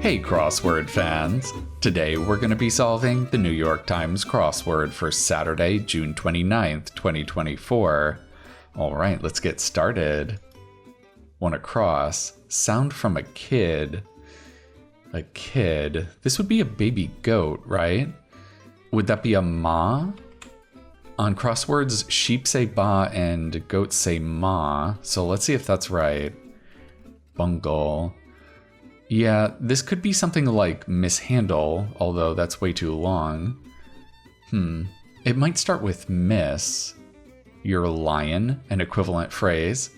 Hey crossword fans! Today we're going to be solving the New York Times crossword for Saturday, June 29th, 2024. Alright, let's get started. One across. Sound from a kid. A kid. This would be a baby goat, right? Would that be a ma? On crosswords, sheep say ba and goats say ma, so let's see if that's right. Bungle. Yeah, this could be something like mishandle, although that's way too long. It might start with miss. You're lion, an equivalent phrase.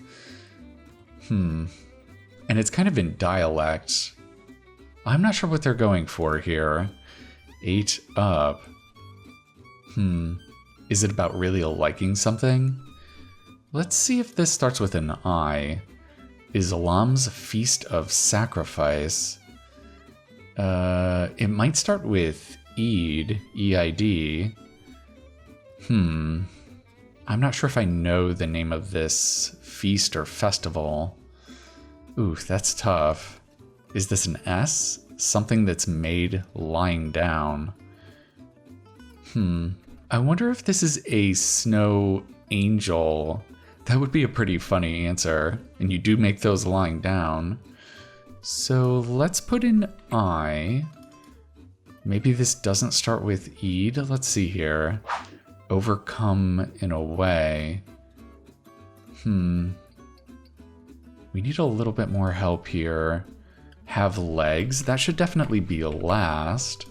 And it's kind of in dialect. I'm not sure what they're going for here. Ate up. Is it about really liking something? Let's see if this starts with an I. Islam's Feast of Sacrifice. It might start with Eid, E-I-D. I'm not sure if I know the name of this feast or festival. Ooh, that's tough. Is this an S? Something that's made lying down. I wonder if this is a snow angel. That would be a pretty funny answer, and you do make those lying down. So let's put in I. Maybe this doesn't start with Eid. Let's see here. Overcome in a way. We need a little bit more help here. Have legs. That should definitely be last.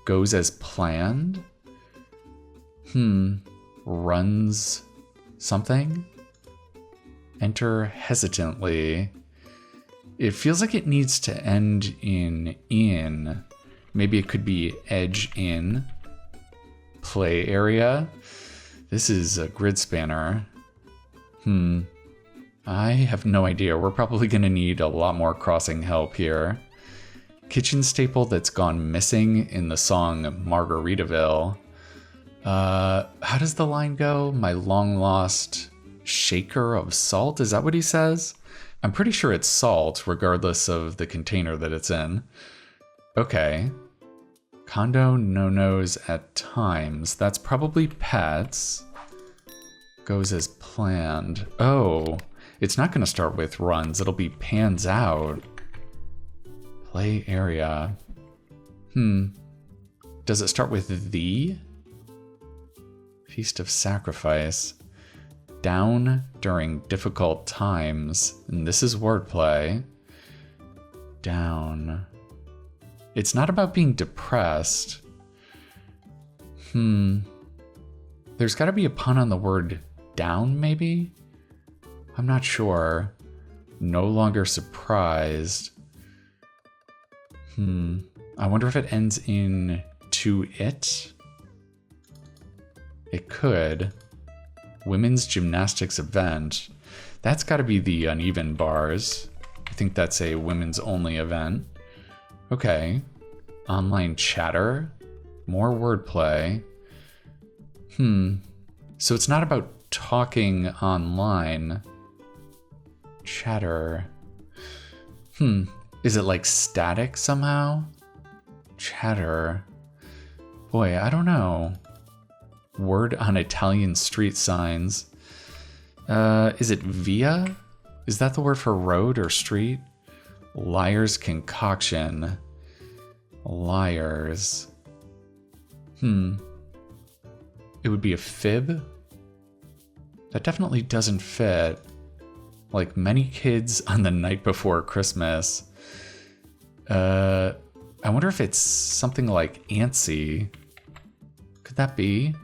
Goes as planned. Runs something? Enter hesitantly. It feels like it needs to end in. Maybe it could be edge in. Play area. This is a grid spanner. I have no idea. We're probably going to need a lot more crossing help here. Kitchen staple that's gone missing in the song Margaritaville. How does the line go? My long lost shaker of salt? Is that what he says? I'm pretty sure it's salt, regardless of the container that it's in. Okay. Condo no-nos at times. That's probably pets. Goes as planned. Oh, it's not going to start with runs. It'll be pans out. Play area. Does it start with the? Feast of Sacrifice. Down during difficult times. And this is wordplay. Down. It's not about being depressed. There's got to be a pun on the word down, maybe? I'm not sure. No longer surprised. I wonder if it ends in to it? It could. Women's gymnastics event. That's got to be the uneven bars. I think that's a women's only event. Okay. Online chatter. More wordplay. So it's not about talking online. Chatter. Is it like static somehow? Chatter. Boy, I don't know. Word on Italian street signs. Is it via? Is that the word for road or street? Liar's concoction. Liars. It would be a fib? That definitely doesn't fit. Like many kids on the night before Christmas. I wonder if it's something like antsy. Could that be?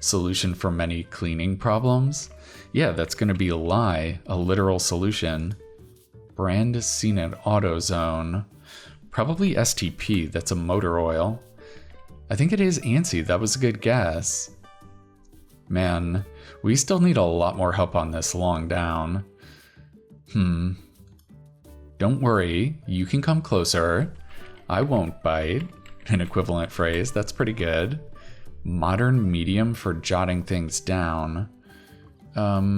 Solution for many cleaning problems? Yeah, that's going to be a lie, a literal solution. Brand seen at AutoZone. Probably STP, that's a motor oil. I think it is antsy, that was a good guess. Man, we still need a lot more help on this long down. Don't worry, you can come closer. I won't bite. An equivalent phrase, that's pretty good. Modern medium for jotting things down. I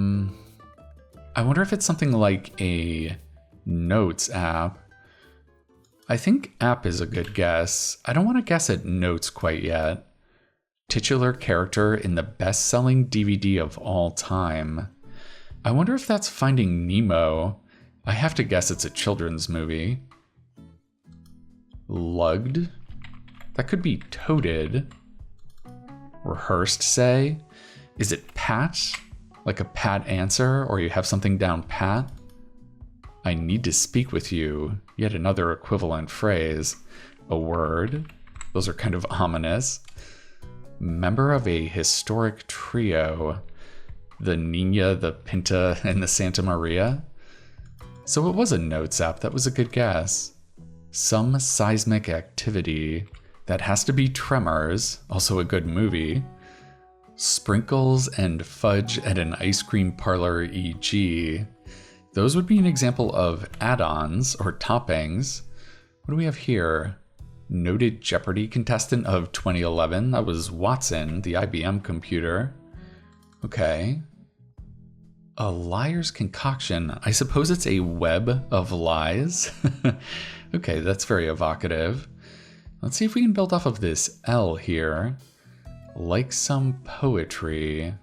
wonder if it's something like a notes app. I think app is a good guess. I don't want to guess at notes quite yet. Titular character in the best-selling DVD of all time. I wonder if that's Finding Nemo. I have to guess it's a children's movie. Lugged? That could be toted. Rehearsed, say? Is it pat? Like a pat answer, or you have something down pat? I need to speak with you. Yet another equivalent phrase. A word. Those are kind of ominous. Member of a historic trio. The Nina, the Pinta, and the Santa Maria. So it was a notes app. That was a good guess. Some seismic activity. That has to be Tremors. Also a good movie. Sprinkles and fudge at an ice cream parlor, e.g. Those would be an example of add-ons or toppings. What do we have here? Noted Jeopardy contestant of 2011. That was Watson, the IBM computer. Okay. A liar's concoction. I suppose it's a web of lies. Okay, that's very evocative. Let's see if we can build off of this L here. Like some poetry.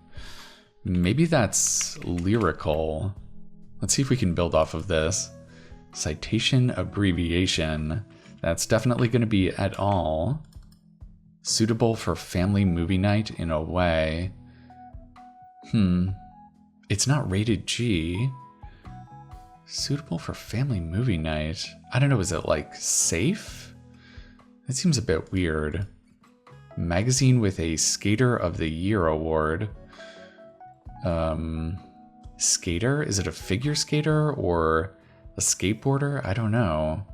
Maybe that's lyrical. Let's see if we can build off of this. Citation abbreviation. That's definitely going to be et al. Suitable for family movie night in a way. It's not rated G. Suitable for family movie night. I don't know, is it like safe? That seems a bit weird. Magazine with a Skater of the Year award. Skater? Is it a figure skater or a skateboarder? I don't know.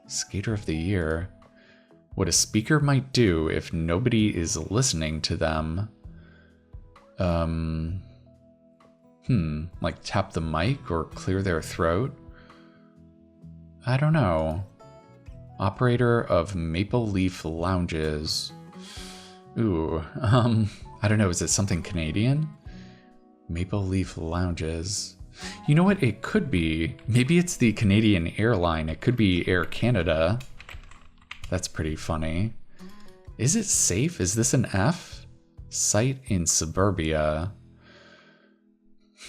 Skater of the Year. What a speaker might do if nobody is listening to them. Like tap the mic or clear their throat? I don't know. Operator of Maple Leaf Lounges. Ooh, I don't know, is it something Canadian? Maple Leaf Lounges. You know what, it could be. Maybe it's the Canadian airline. It could be Air Canada. That's pretty funny. Is it safe? Is this an F? Site in suburbia.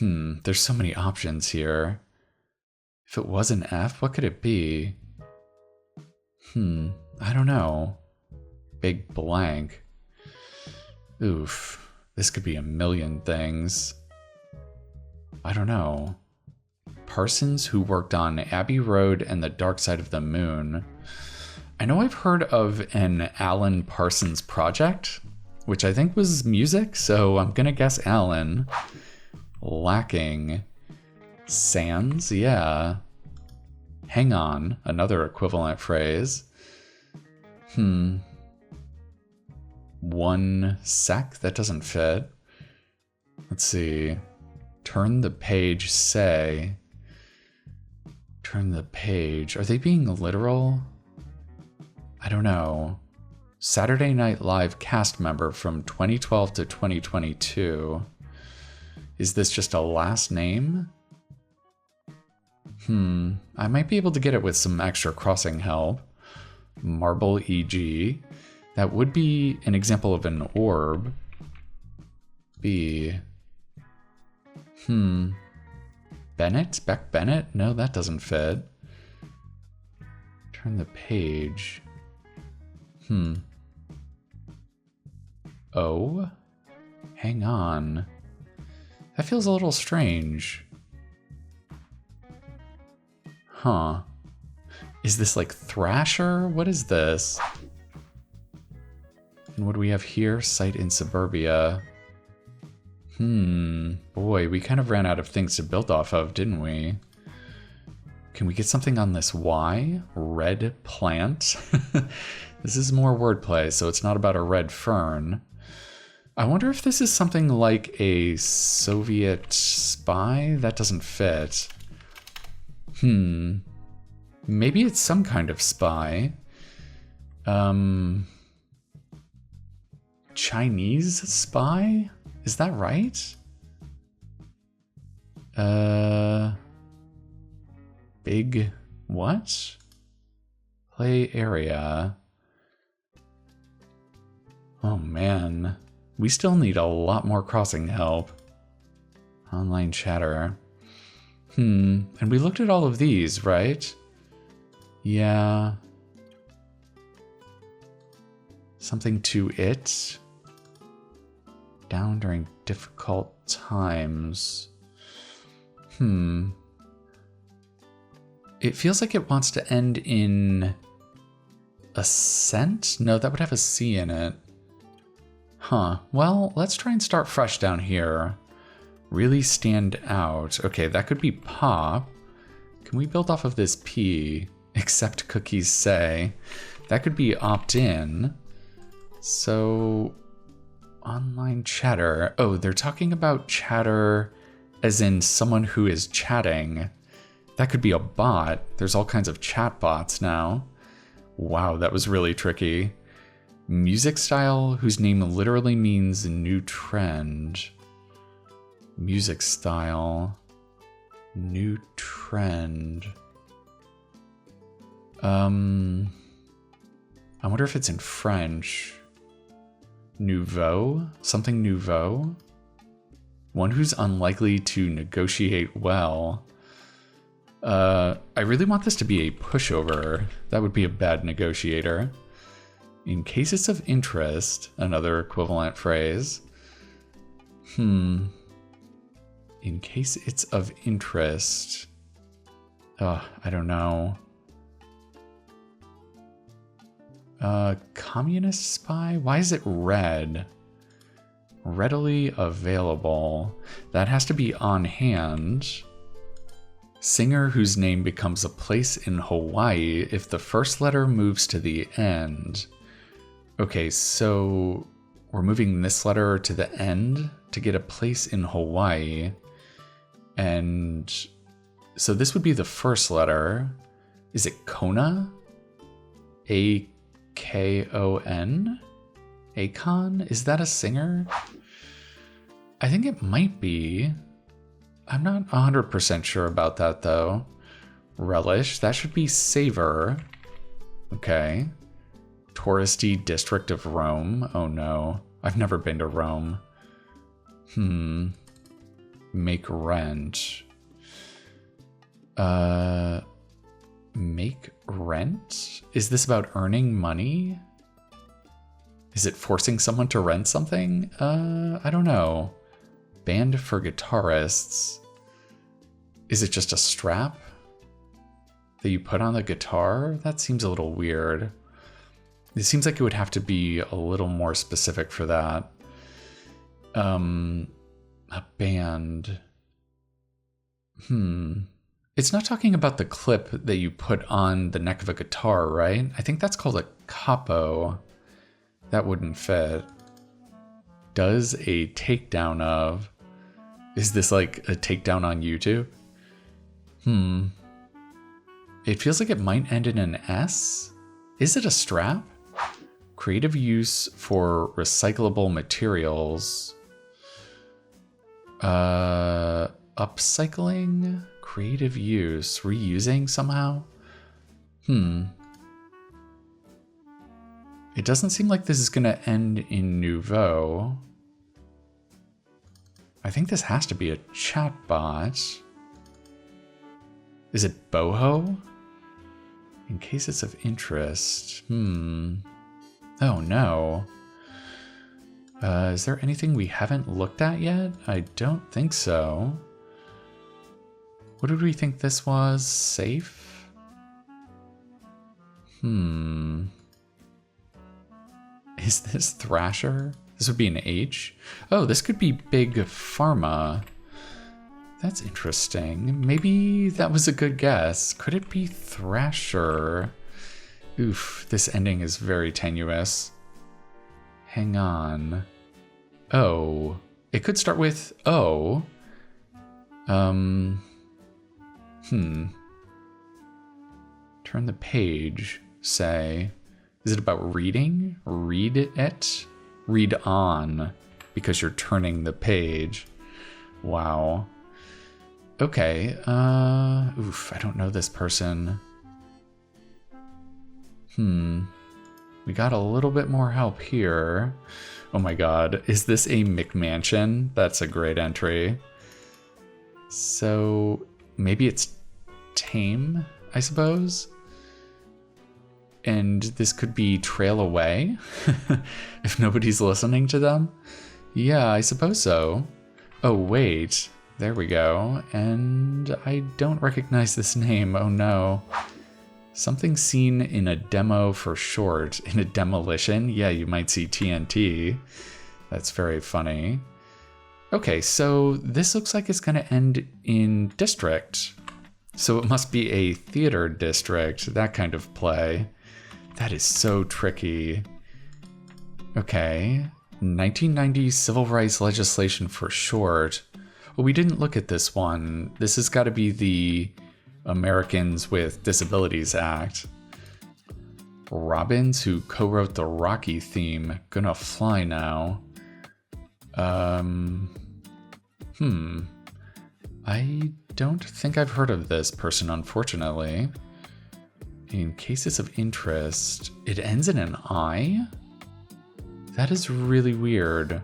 There's so many options here. If it was an F, what could it be? I don't know. Big blank. Oof. This could be a million things. I don't know. Parsons, who worked on Abbey Road and The Dark Side of the Moon. I know I've heard of an Alan Parsons project, which I think was music, so I'm gonna guess Alan. Lacking. Sans, yeah. Hang on, another equivalent phrase. 1 sec? That doesn't fit. Let's see. Turn the page, say. Turn the page. Are they being literal? I don't know. Saturday Night Live cast member from 2012 to 2022. Is this just a last name? I might be able to get it with some extra crossing help. Marble EG. That would be an example of an orb. B. Bennett? Beck Bennett? No, that doesn't fit. Turn the page. Oh? Hang on. That feels a little strange. Huh. Is this like Thrasher? What is this? And what do we have here? Site in suburbia. Boy, we kind of ran out of things to build off of, didn't we? Can we get something on this Y? Red plant? This is more wordplay, so it's not about a red fern. I wonder if this is something like a Soviet spy? That doesn't fit. Maybe it's some kind of spy. Chinese spy? Is that right? Big what? Play area. Oh man, we still need a lot more crossing help. Online chatter. And we looked at all of these, right? Yeah. Something to it. Down during difficult times. It feels like it wants to end in ascent? No, that would have a C in it. Huh. Well, let's try and start fresh down here. Really stand out. Okay, that could be pop. Can we build off of this P? Accept cookies say. That could be opt in. So, online chatter. Oh, they're talking about chatter as in someone who is chatting. That could be a bot. There's all kinds of chat bots now. Wow, that was really tricky. Music style whose name literally means new trend. Music style. New trend. I wonder if it's in French. Nouveau? Something nouveau? One who's unlikely to negotiate well. I really want this to be a pushover. That would be a bad negotiator. In cases of interest, another equivalent phrase. In case it's of interest. I don't know. Communist spy? Why is it red? Readily available. That has to be on hand. Singer whose name becomes a place in Hawaii if the first letter moves to the end. Okay, so we're moving this letter to the end to get a place in Hawaii. And so this would be the first letter. Is it Kona? A-K-O-N? Akon? Is that a singer? I think it might be. I'm not 100% sure about that though. Relish, that should be savor. Okay. Touristy district of Rome. Oh no, I've never been to Rome. Make rent. Make rent? Is this about earning money? Is it forcing someone to rent something? I don't know. Band for guitarists. Is it just a strap that you put on the guitar? That seems a little weird. It seems like it would have to be a little more specific for that. A band. It's not talking about the clip that you put on the neck of a guitar, right? I think that's called a capo. That wouldn't fit. Does a takedown of... Is this like a takedown on YouTube? It feels like it might end in an S. Is it a strap? Creative use for recyclable materials. Upcycling? Creative use. Reusing somehow? It doesn't seem like this is going to end in nouveau. I think this has to be a chatbot. Is it boho? In case it's of interest. Oh no. Is there anything we haven't looked at yet? I don't think so. What did we think this was? Safe? Is this Thrasher? This would be an H. Oh, this could be Big Pharma. That's interesting. Maybe that was a good guess. Could it be Thrasher? Oof, this ending is very tenuous. Hang on. Oh. It could start with O. Turn the page, say. Is it about reading? Read it? Read on, because you're turning the page. Wow. Okay, I don't know this person. We got a little bit more help here. Oh my god, is this a McMansion? That's a great entry. So maybe it's tame, I suppose? And this could be trail away if nobody's listening to them. Yeah, I suppose so. Oh, wait. There we go. And I don't recognize this name. Oh, no. Something seen in a demo for short. In a demolition? Yeah, you might see TNT. That's very funny. Okay, so this looks like it's going to end in district. So it must be a theater district, that kind of play. That is so tricky. Okay, 1990 civil rights legislation for short. Well, we didn't look at this one. This has got to be the Americans with Disabilities Act. Robbins, who co-wrote the Rocky theme, gonna fly now. I don't think I've heard of this person, unfortunately. In cases of interest, it ends in an I? That is really weird.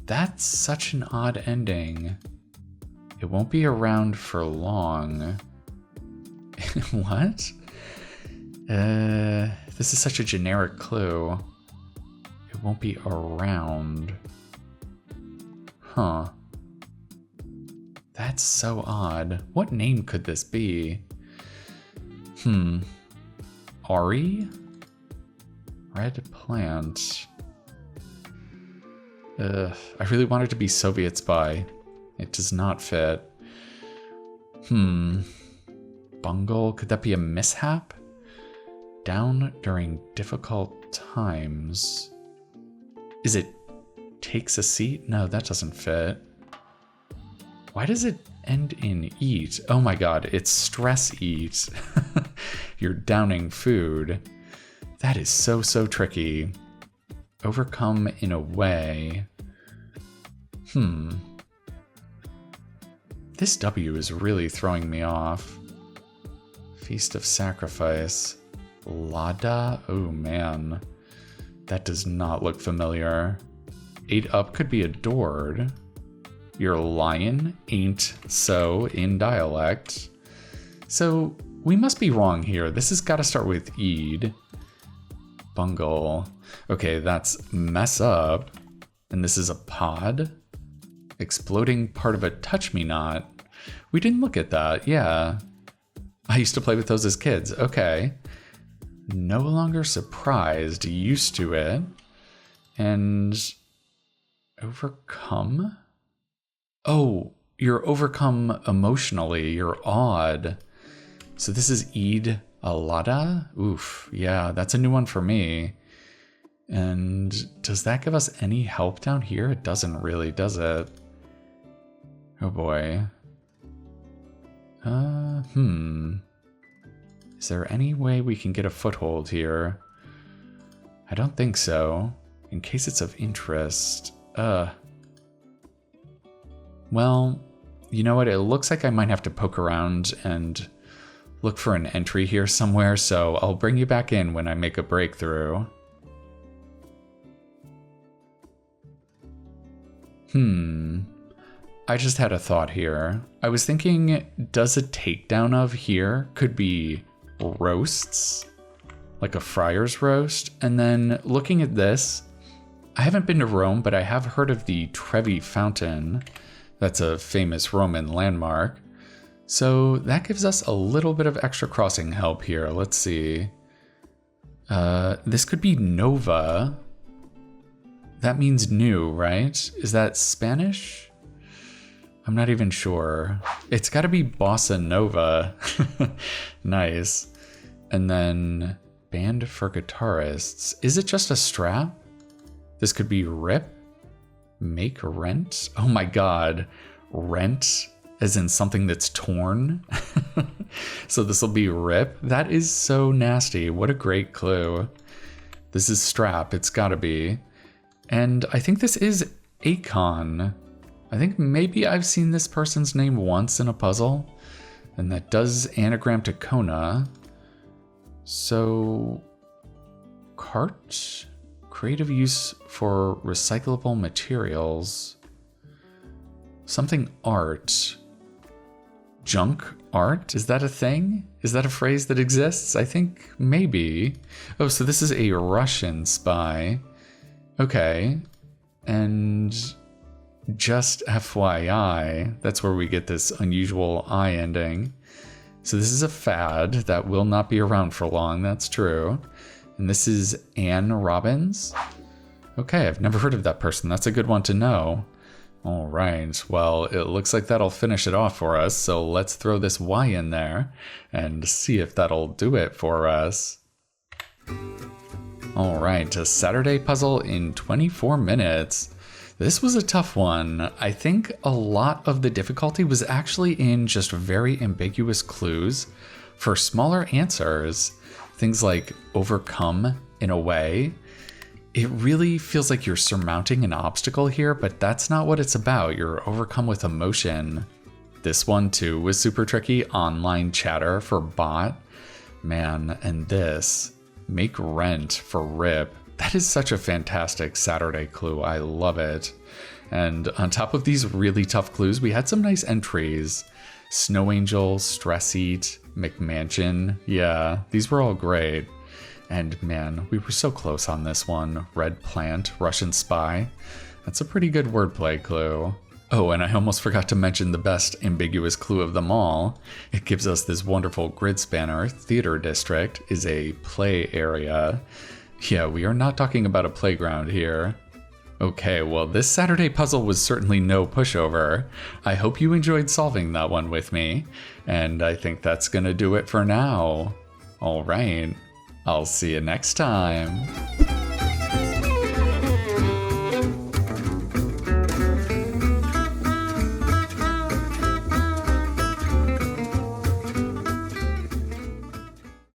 That's such an odd ending. It won't be around for long. What? This is such a generic clue. It won't be around. Huh. That's so odd. What name could this be? Ari? Red plant. I really want it to be Soviet spy. It does not fit. Bungle? Could that be a mishap? Down during difficult times. Is it takes a seat? No, that doesn't fit. Why does it end in eat? Oh my god, it's stress eat. You're downing food. That is so tricky. Overcome in a way. This W is really throwing me off. Feast of Sacrifice. Lada? Oh man. That does not look familiar. 8 up could be adored. Your lion ain't so in dialect. So we must be wrong here. This has got to start with Eid. Bungle. Okay, that's mess up. And this is a pod. Exploding part of a touch-me-not. We didn't look at that, yeah. I used to play with those as kids, okay. No longer surprised, used to it. And overcome? Oh, you're overcome emotionally, you're awed. So this is Eid Alada? Oof, yeah, that's a new one for me. And does that give us any help down here? It doesn't really, does it? Oh boy. Is there any way we can get a foothold here? I don't think so. In case it's of interest. Well, you know what? It looks like I might have to poke around and look for an entry here somewhere, so I'll bring you back in when I make a breakthrough. I just had a thought here. I was thinking, does a takedown of here could be roasts? Like a friar's roast? And then looking at this, I haven't been to Rome, but I have heard of the Trevi Fountain. That's a famous Roman landmark. So that gives us a little bit of extra crossing help here. Let's see. This could be Nova. That means new, right? Is that Spanish? I'm not even sure. It's got to be Bossa Nova. Nice. And then band for guitarists. Is it just a strap? This could be rip. Make rent. Oh my god. Rent as in something that's torn. So this will be rip. That is so nasty. What a great clue. This is strap. It's got to be. And I think this is Akon. I think maybe I've seen this person's name once in a puzzle. And that does anagram to Kona. So, cart? Creative use for recyclable materials. Something art. Junk art? Is that a thing? Is that a phrase that exists? I think maybe. Oh, so this is a Russian spy. Okay. And just FYI, that's where we get this unusual I ending. So this is a fad that will not be around for long, that's true. And this is Anne Robbins. Okay, I've never heard of that person. That's a good one to know. All right, well, it looks like that'll finish it off for us. So let's throw this Y in there and see if that'll do it for us. All right, a Saturday puzzle in 24 minutes. This was a tough one. I think a lot of the difficulty was actually in just very ambiguous clues for smaller answers. Things like overcome in a way. It really feels like you're surmounting an obstacle here, but that's not what it's about. You're overcome with emotion. This one too was super tricky. Online chatter for bot. Man, and this. Make rent for rip. That is such a fantastic Saturday clue. I love it. And on top of these really tough clues, we had some nice entries. Snow Angel, Stress Eat, McMansion. Yeah, these were all great. And man, we were so close on this one. Red Plant, Russian Spy. That's a pretty good wordplay clue. Oh, and I almost forgot to mention the best ambiguous clue of them all. It gives us this wonderful grid spanner. Theater District is a play area. Yeah, we are not talking about a playground here. Okay, well, this Saturday puzzle was certainly no pushover. I hope you enjoyed solving that one with me, and I think that's gonna do it for now. All right, I'll see you next time.